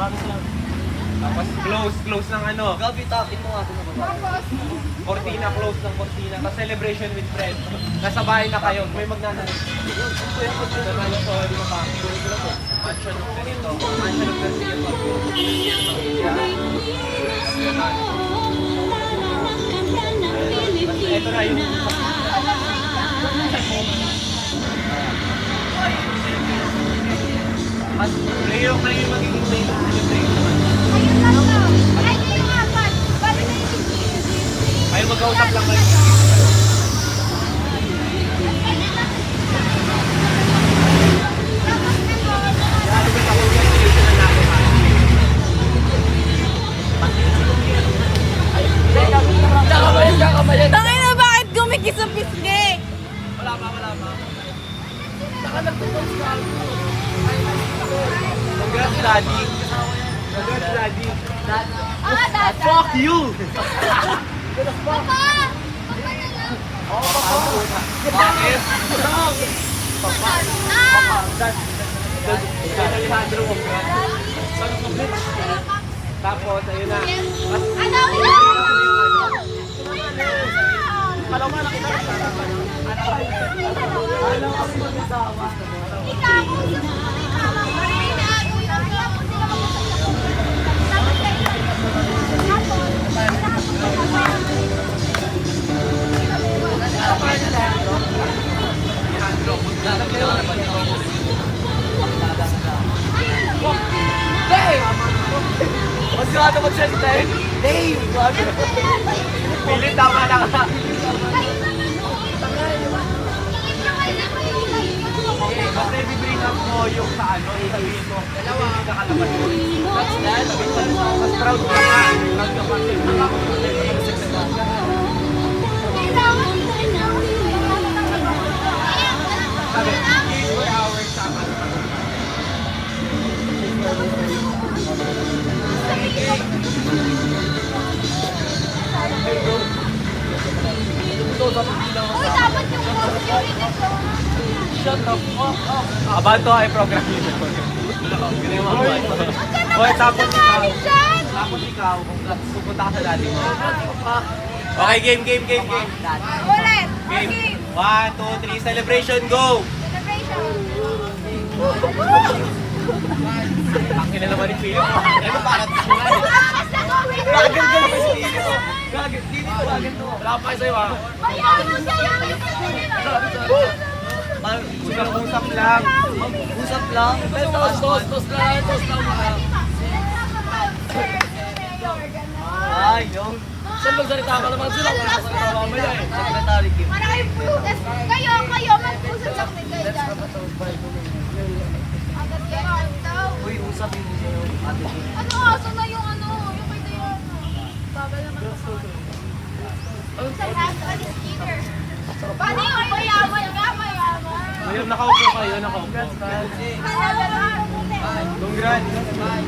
Tapos close ng ano. Gabi, tapin mo nga ito naman. Cortina, close ng cortina. Tapos celebration with friends. Nasa bahay na kayo, may magnanay. Ito na yung sorry mo pa. Mansion of ganito. Mansion of ganito. Ito na yung mas kayo magiging main celebration. Kayo mag-usap lang kayo. Tangin na, bakit gumikis ang pisngi? Wala pa. Congrats, Daddy. Congrats, Daddy. Fuck you! Bakit? Alejandro, congrats. Tapos, ayun na. Mas grabe magsalita eh. Dave! Pilit tama na ka. Basta i-bring up mo yung sa ano, sabihin mo. Dalawa ang kakalaban mo. That's that. Mas proud ka ka. Proud ka kasi. Sabi, 8 hours sama. Uy, dapat yung Shut the fuck up. Abanto ay program nito. Hoy, tapos ikaw, pupunta ka sa daddy mo. Okay, game. Ulit! Game. 1, 2, 3, celebration, go! Celebration! Ang kina naman ni Philip. Ano para sa Gagawin Gagawin ka naman si Philip. Gagawin to. Wala pa kayo sa'yo ha. Ayaw mo sa'yo! Usap lang. Usap lang. Tos lang. Ay, yung. Saan magsalita ka naman sila? Wala ka salita mamaya eh. Secretary Kim. Para kayo prutas. Kayo, mag-usap lang din kayo dyan. Agad kayo, daw. Uy, usap yun sa'yo. Ate Kim. Ano, aso na yung ano? Yung kay Dayan. Bagal naman sa sa hand on speaker. Paano yun? Mayaman ka, mayaman. Ayun, nakaupo kayo, nakaupo. Congrats, Congrats.